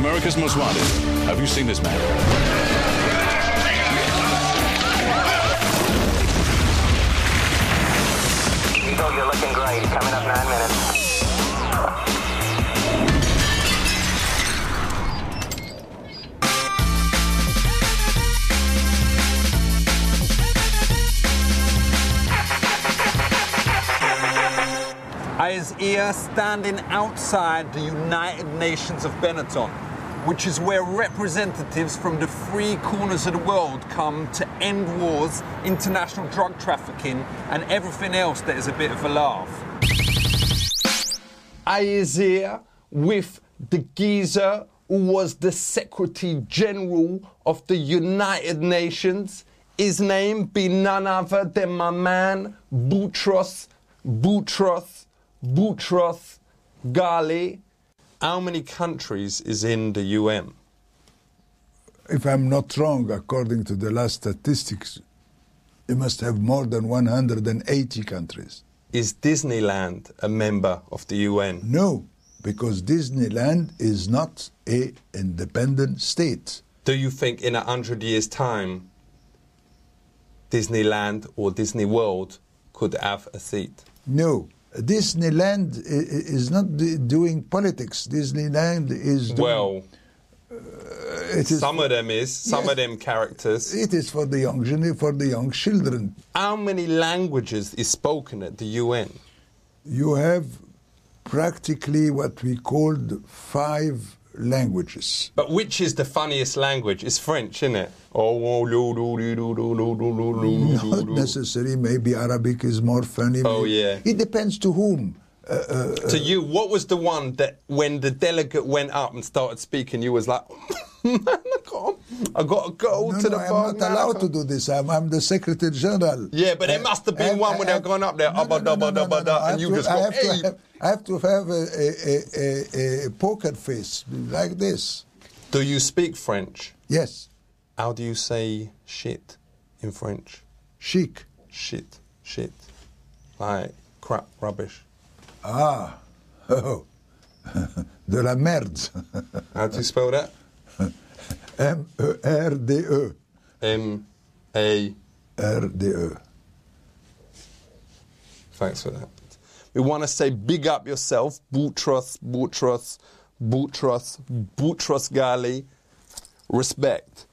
America's Most Wanted. Have you seen this man? Eagle, you're looking great. Coming up 9 minutes. I is here standing outside the United Nations of Benetton, which is where representatives from the 3 corners of the world come to end wars, international drug trafficking, and everything else that is a bit of a laugh. I is here with the geezer who was the Secretary General of the United Nations. His name be none other than my man, Boutros Ghali. How many countries is in the UN? If I'm not wrong, according to the last statistics, you must have more than 180 countries. Is Disneyland a member of the UN? No, because Disneyland is not an independent state. Do you think in 100 years' time, Disneyland or Disney World could have a seat? No. Disneyland is not doing politics. Disneyland is doing... Well, some of them is. Some yes, of them characters. It is for the young children. How many languages is spoken at the UN? You have practically what we called 5 languages. But which is the funniest language? It's French, isn't it? Not necessarily. Maybe Arabic is more funny. Oh, yeah. It depends to whom. To you, what was the one that when the delegate went up and started speaking, you was like, I got to go to the bar. I'm not allowed to do this. I'm the Secretary General. Yeah, but there must have been one when they're going up there, and you just go, hey. I have to have a poker face like this. Do you speak French? Yes. How do you say shit in French? Chic. Shit. Like crap, rubbish. Ah. Oh. De la merde. How do you spell that? M-E-R-D-E. M-A-R-D-E. Thanks for that. We want to say big up yourself, Boutros Ghali. Respect.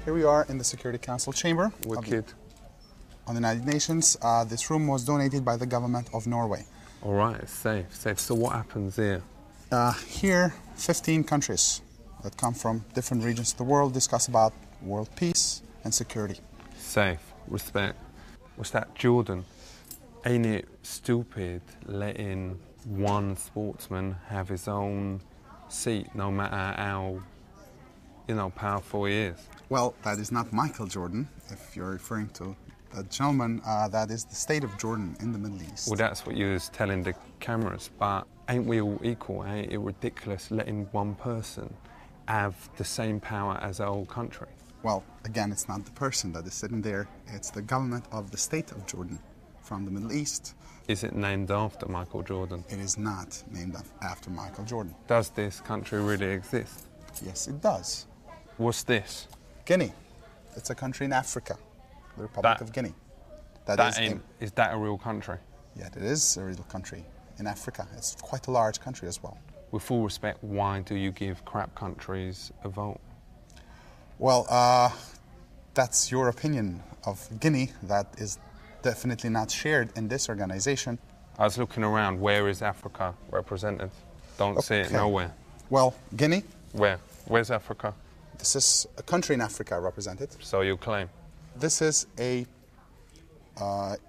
Here we are in the Security Council chamber Wicked. On the United Nations. This room was donated by the government of Norway. All right, it's safe. So what happens here? Here, 15 countries that come from different regions of the world discuss about world peace and security. Safe. Respect. What's that, Jordan? Ain't it stupid letting one sportsman have his own seat, no matter how, powerful he is? Well, that is not Michael Jordan. If you're referring to that gentleman, that is the state of Jordan in the Middle East. Well, that's what you was telling the cameras, but ain't we all equal? Ain't it ridiculous letting one person have the same power as a whole country? Well, again, it's not the person that is sitting there. It's the government of the state of Jordan from the Middle East. Is it named after Michael Jordan? It is not named after Michael Jordan. Does this country really exist? Yes, it does. What's this? Guinea. It's a country in Africa, the Republic of Guinea. Is that a real country? Yeah, it is a real country in Africa. It's quite a large country as well. With full respect, why do you give crap countries a vote? Well, that's your opinion of Guinea. That is definitely not shared in this organization. I was looking around. Where is Africa represented? Don't see it nowhere. Well, Guinea. Where? Where's Africa? This is a country in Africa represented. So you claim? This is a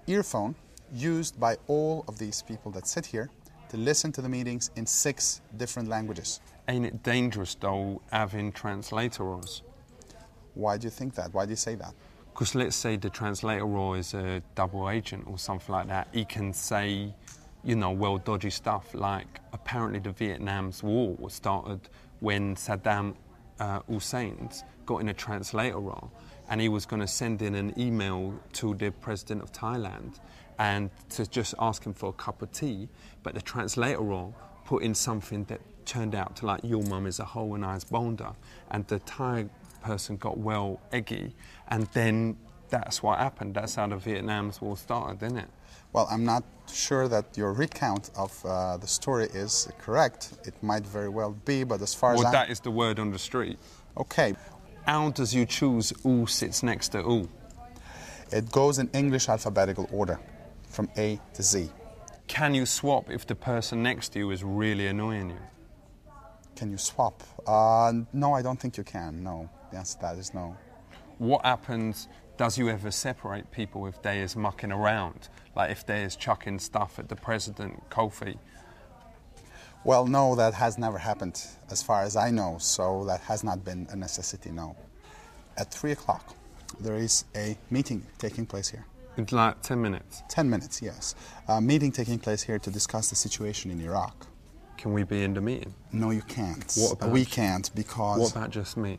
earphone used by all of these people that sit here to listen to the meetings in 6 different languages. Ain't it dangerous, though, having translators? Why do you think that? Why do you say that? Because let's say the translator is a double agent or something like that. He can say, well, dodgy stuff, like apparently the Vietnam's war was started when Saddam Hussein's got in a translator role, and he was going to send in an email to the president of Thailand, and to just ask him for a cup of tea, but the translator role put in something that turned out to like, your mum is a whole and I's boulder, and the Thai person got well eggy, and then that's what happened. That's how the Vietnam's war started, didn't it? Well, I'm not sure that your recount of the story is correct. It might very well be, but as far as that is the word on the street. Okay. How does you choose who sits next to who? It goes in English alphabetical order, from A to Z. Can you swap if the person next to you is really annoying you? Can you swap? No, I don't think you can, no. The answer to that is no. What happens, does you ever separate people if they is mucking around? Like if they is chucking stuff at the president, Kofi? Well, no, that has never happened, as far as I know, so that has not been a necessity, no. At 3 o'clock, there is a meeting taking place here. In like 10 minutes? 10 minutes, yes. A meeting taking place here to discuss the situation in Iraq. Can we be in the meeting? No, you can't. What about we can't, because... What about just me?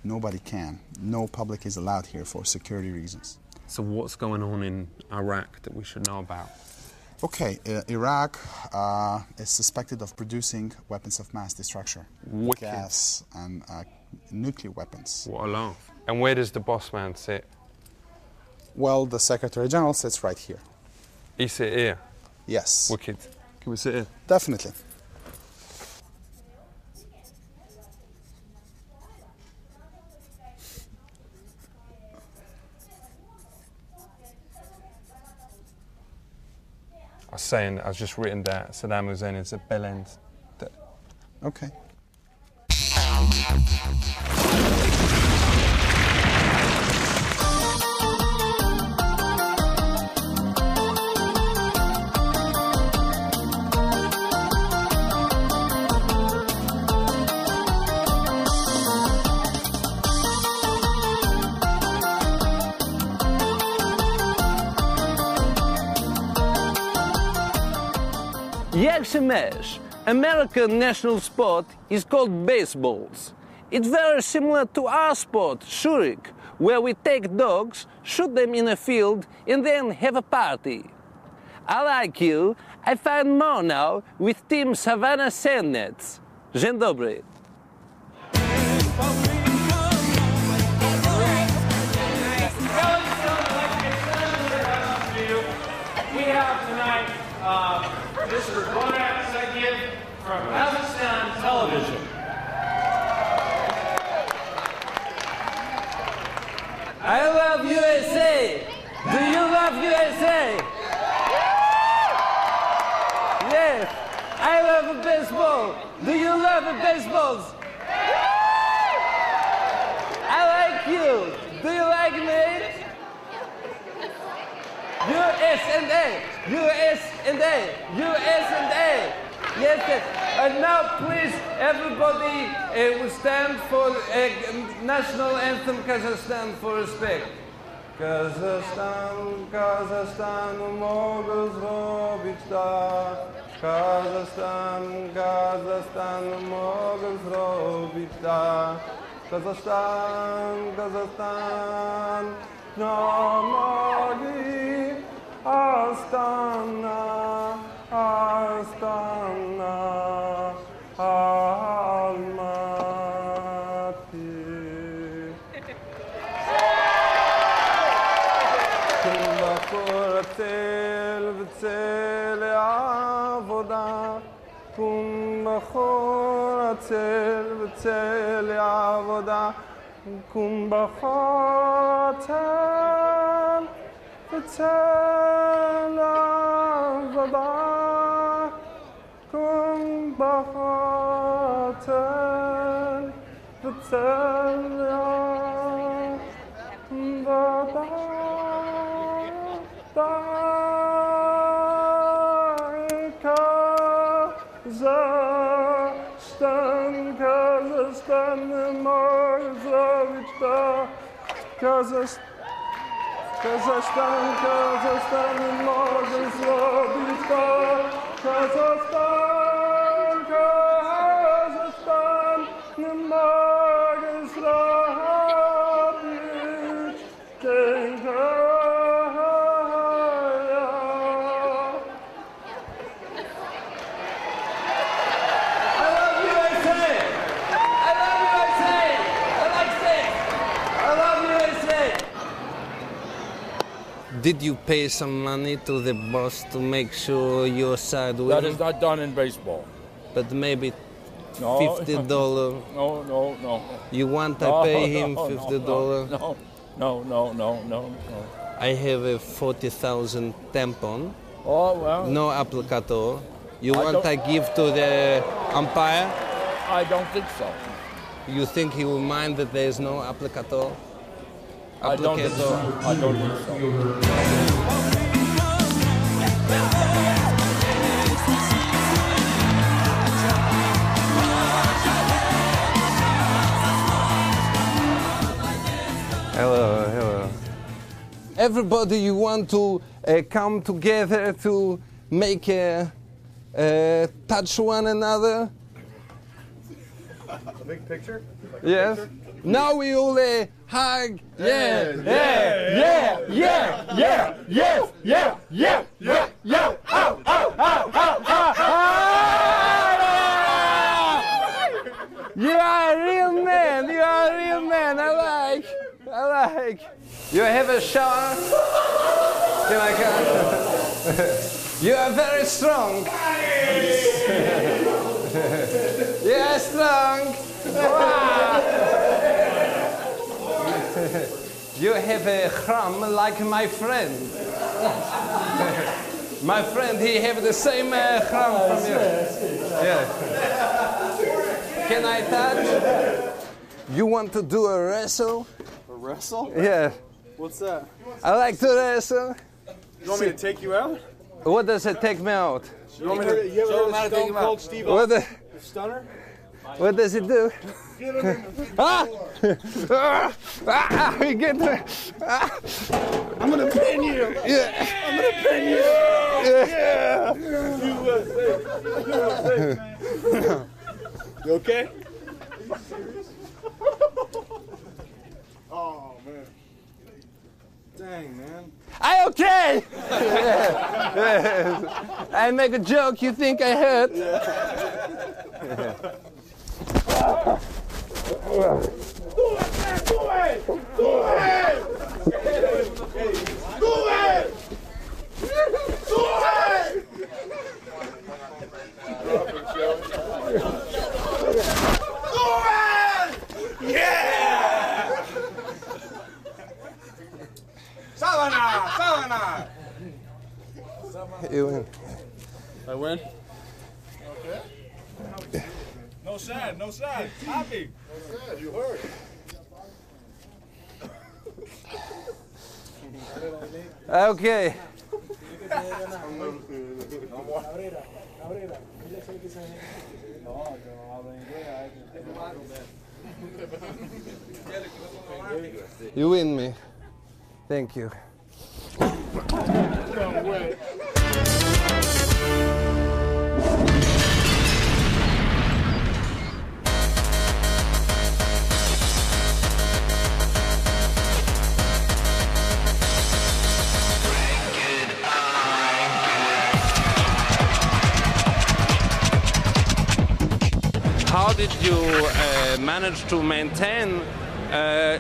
Nobody can. No public is allowed here for security reasons. So what's going on in Iraq that we should know about? Okay, Iraq is suspected of producing weapons of mass destruction. Wicked. Gas and nuclear weapons. What a laugh. And where does the boss man sit? Well, the Secretary General sits right here. He sit here? Yes. Wicked. Can we sit here? Definitely. I was just written that Saddam Hussein is a bell end. Okay. Yaxhimesh, American national sport, is called baseballs. It's very similar to our sport, shurik, where we take dogs, shoot them in a field, and then have a party. I like you. I find more now with Team Savannah Sandnets. Dzień dobry. We have tonight Mr. Borat Segyev from Kazakhstan Television. I love USA. Do you love USA? Yes. I love baseball. Do you love baseballs? I like you. Do you like me? USA, USA, USA. Yes, yes. And now, please, everybody, we stand for national anthem Kazakhstan for respect. Kazakhstan, Kazakhstan, mogę zrobić tak. Kazakhstan, Kazakhstan, mogę zrobić tak. Kazakhstan, Kazakhstan, nogi. Astana, Astana, Almaty. Kumba choratel v'tzel avoda. Kumba choratel v'tzel avoda. Kumba choratel. V'tzel avoda, kum b'chotel, v'tzel avoda, Kazakhstan, Kazakhstan, Kazakhstan. Kazakhstan, Kazakhstan, mogę zrobić tak. Kazakhstan, Kazakhstan, mogę zrobić ten kraj. Did you pay some money to the boss to make sure your side wins? That is not done in baseball. But maybe No. $50. No. You want I pay him $50? No. I have a 40,000 tampon. Oh, well. No applicator. You I want don't- I give to the umpire? I don't think so. You think he will mind that there is no applicator? I don't think so. I don't think so. Hello. Everybody, you want to come together to make touch one another? A big picture? Yes. Now we all hug. Yeah. You are a real man. I like. You have a shower? Can I come? You are very strong. You are strong. Wow. You have a crumb like my friend. My friend, he have the same crumb from you. Yeah. Can I touch? You want to do a wrestle? A wrestle? Yeah. What's that? I like to wrestle. You want me to take you out? What does it take me out? You want me to you ever heard of Stone Cold Steve What, Austin? Stunner? what does it do? Ah! We get the, I'm gonna pin you! yeah. I'm gonna pin you! Yeah. USA! You okay? Oh man. Dang man. I okay? Yeah. I make a joke, you think I hurt? Savannah! You win. I win? Okay. No sad. Happy. No sad, you heard. Okay. You win me. Thank you. How did you manage to maintain a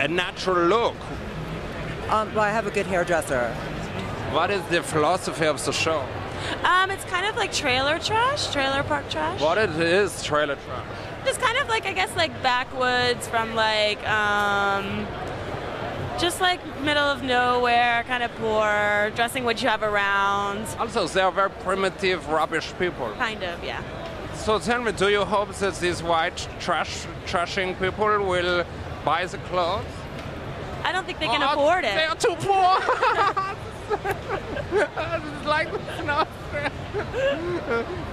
natural look? Well, I have a good hairdresser. What is the philosophy of the show? It's kind of like trailer park trash. What it is, trailer trash? Just kind of like, I guess, like backwoods from like, just like middle of nowhere, kind of poor, dressing what you have around. Also, they are very primitive, rubbish people. Kind of, yeah. So tell me, do you hope that these white trashing people will buy the clothes? I don't think they can afford it. They are too poor. It's like no.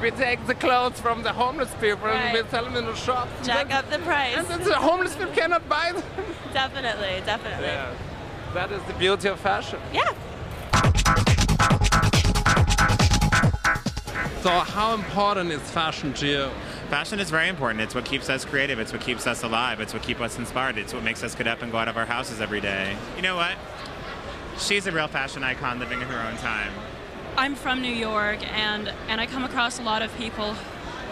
We take the clothes from the homeless people and we sell them in the shops. Jack up the price. And the homeless people cannot buy them. Definitely. Yeah. That is the beauty of fashion. Yeah. So how important is fashion to you? Fashion is very important. It's what keeps us creative. It's what keeps us alive. It's what keeps us inspired. It's what makes us get up and go out of our houses every day. You know what? She's a real fashion icon living in her own time. I'm from New York, and I come across a lot of people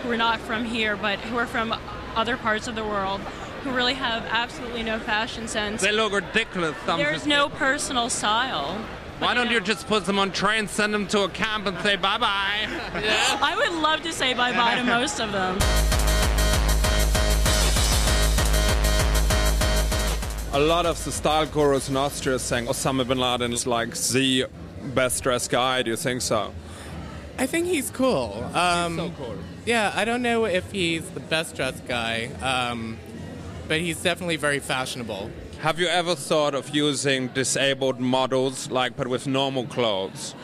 who are not from here, but who are from other parts of the world, who really have absolutely no fashion sense. They look ridiculous. There's no personal style. Why don't you just put them on trains, send them to a camp and say bye-bye? Yeah. I would love to say bye-bye to most of them. A lot of the style gurus in Austria are saying Osama bin Laden is like the best dressed guy. Do you think so? I think he's cool. He's so cool. Yeah, I don't know if he's the best dressed guy, but he's definitely very fashionable. Have you ever thought of using disabled models, like, but with normal clothes?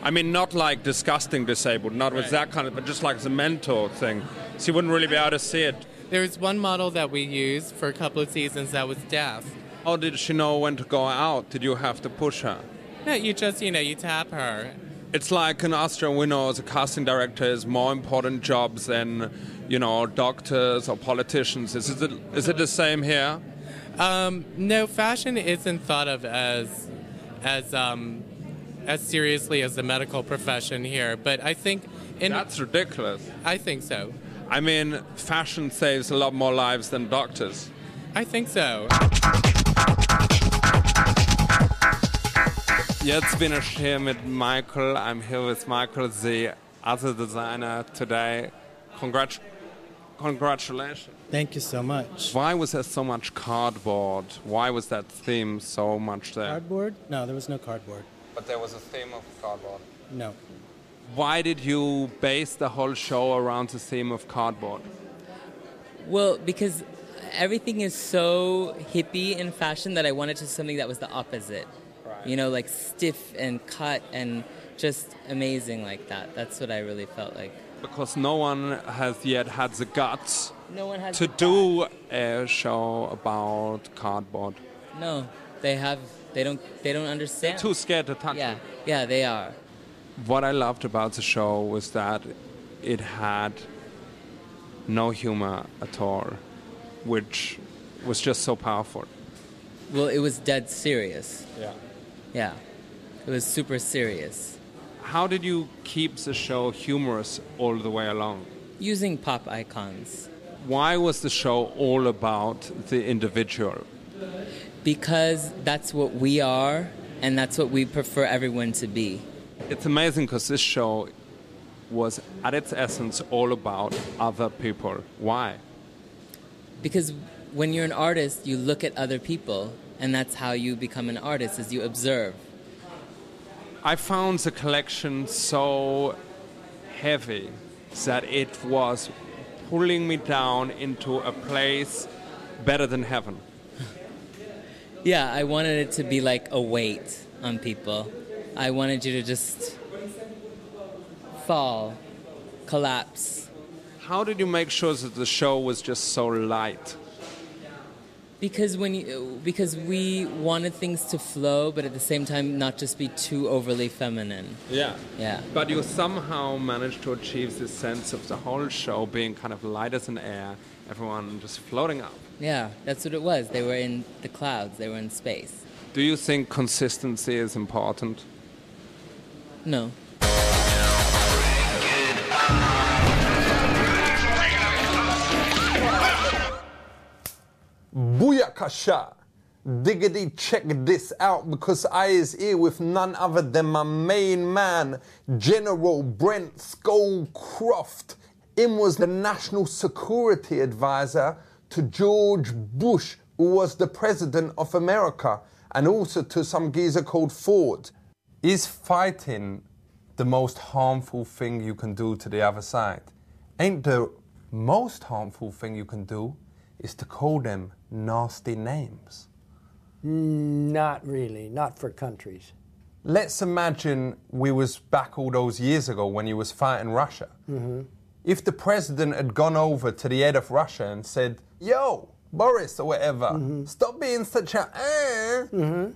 I mean, not like disgusting disabled, not with that kind of, but just like the mentor thing. So you wouldn't really be able to see it. There was one model that we used for a couple of seasons that was deaf. How did she know when to go out? Did you have to push her? No, you just, you tap her. It's like in Austria, we know as a casting director is more important jobs than, doctors or politicians. Is it the same here? No, fashion isn't thought of as seriously as the medical profession here, but I think... That's ridiculous. I think so. I mean, fashion saves a lot more lives than doctors. I think so. Jetzt bin ich hier mit Michael. I'm here with Michael, the other designer today. Congratulations. Thank you so much. Why was there so much cardboard? Why was that theme so much there? Cardboard? No, there was no cardboard. But there was a theme of cardboard? No. Why did you base the whole show around the theme of cardboard? Well, because everything is so hippie in fashion that I wanted to something that was the opposite. Right. Like stiff and cut and just amazing like that. That's what I really felt like. Because no one has yet had the guts to do a show about cardboard. No, they don't understand. They're too scared to touch it. Yeah, they are. What I loved about the show was that it had no humor at all, which was just so powerful. Well, it was dead serious. Yeah. Yeah. It was super serious. How did you keep the show humorous all the way along? Using pop icons. Why was the show all about the individual? Because that's what we are, and that's what we prefer everyone to be. It's amazing because this show was, at its essence, all about other people. Why? Because when you're an artist, you look at other people, and that's how you become an artist, is you observe. I found the collection so heavy that it was pulling me down into a place better than heaven. Yeah, I wanted it to be like a weight on people. I wanted you to just fall, collapse. How did you make sure that the show was just so light? Because we wanted things to flow, but at the same time not just be too overly feminine. Yeah. Yeah. But you somehow managed to achieve this sense of the whole show being kind of light as an air, everyone just floating up. Yeah, that's what it was. They were in the clouds. They were in space. Do you think consistency is important? No. Booyakasha! Diggity, check this out, because I is here with none other than my main man, General Brent Scowcroft. Him was the national security advisor to George Bush, who was the president of America, and also to some geezer called Ford. Is fighting the most harmful thing you can do to the other side? Ain't the most harmful thing you can do is to call them nasty names? Not really, not for countries. Let's imagine we was back all those years ago when you was fighting Russia. Mm-hmm. If the president had gone over to the head of Russia and said, "Yo, Boris," or whatever, mm-hmm. "Stop being such a mm-hmm.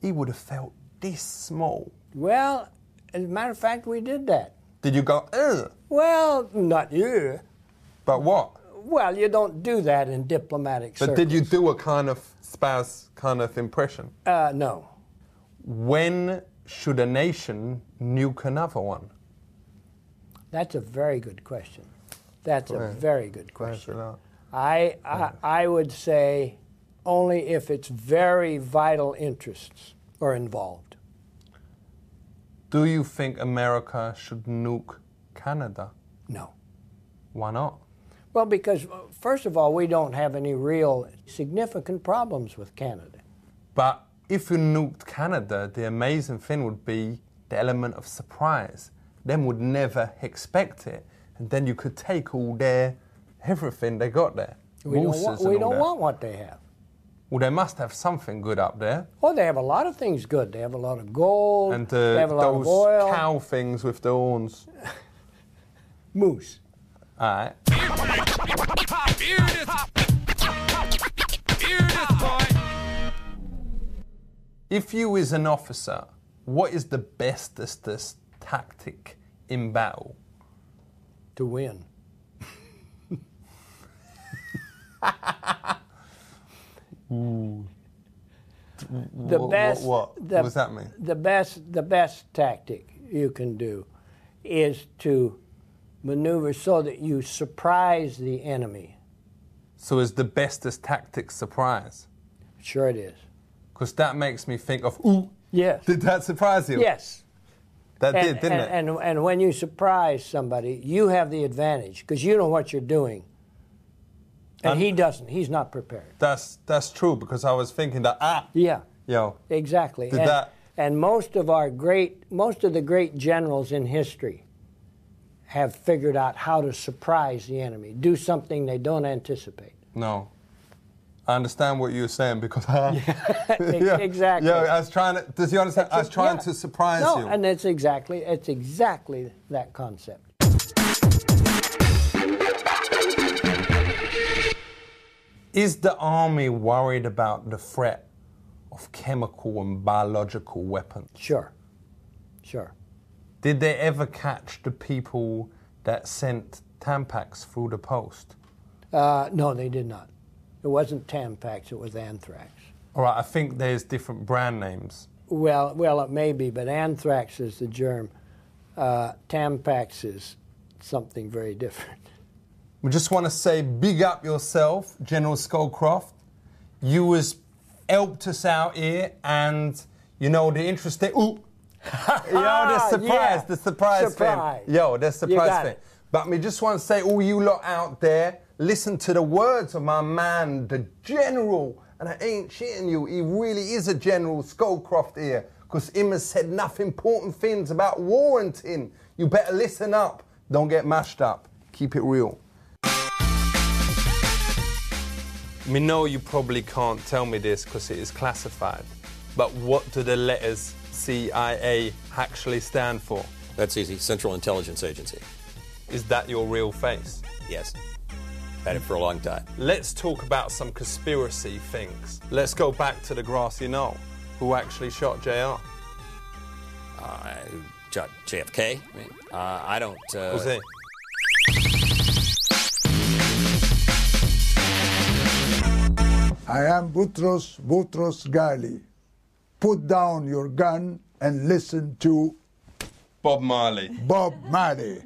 he would have felt this small. Well, as a matter of fact, we did that. Did you go, "Ugh"? Well, not you. But what? Well, you don't do that in diplomatic circles. But did you do a kind of spaz kind of impression? No. When should a nation nuke another one? That's a very good question. That's a very good question. I would say only if it's very vital interests are involved. Do you think America should nuke Canada? No. Why not? Well, because, first of all, we don't have any real significant problems with Canada. But if you nuked Canada, the amazing thing would be the element of surprise. Them would never expect it. And then you could take all their, everything they got there. We don't want what they have. Well, they must have something good up there. Oh, they have a lot of things good. They have a lot of gold. And they have a lot those of oil. cow things with the horns. Moose. All right. If you is an officer, what is the bestest tactic in battle? To win. Ooh. What does that mean? The best tactic you can do is to maneuver so that you surprise the enemy. So is the bestest tactic surprise? Sure it is. Because that makes me think of, ooh, yes. Did that surprise you? Yes. That did, didn't it? And when you surprise somebody, you have the advantage because you know what you're doing. And he doesn't. He's not prepared. That's true, because I was thinking that, yeah. Yo. Exactly. Did that... And most of the great generals in history have figured out how to surprise the enemy, do something they don't anticipate. No. I understand what you're saying because exactly. Yeah, I was trying to. Does you understand? I was trying to surprise you. No, and it's exactly that concept. Is the army worried about the threat of chemical and biological weapons? Sure. Did they ever catch the people that sent Tampax through the post? No, they did not. It wasn't Tampax, it was anthrax. All right, I think there's different brand names. Well, it may be, but anthrax is the germ. Tampax is something very different. We just want to say big up yourself, General Scowcroft. You was helped us out here, and you know the interesting. Ooh, the surprise thing. Yo, the surprise thing. But we just want to say, all you lot out there, listen to the words of my man, the General. And I ain't shitting you, he really is a General, Scowcroft here, because him has said enough important things about warranting. You better listen up. Don't get mashed up. Keep it real. Me know you probably can't tell me this because it is classified, but what do the letters CIA actually stand for? That's easy. Central Intelligence Agency. Is that your real face? Yes. Had it for a long time. Let's talk about some conspiracy things. Let's go back to the grassy knoll. Who actually shot JR? Shot JFK? I mean, I don't... Who's he? I am Boutros Ghali. Put down your gun and listen to... Bob Marley. Bob Marley.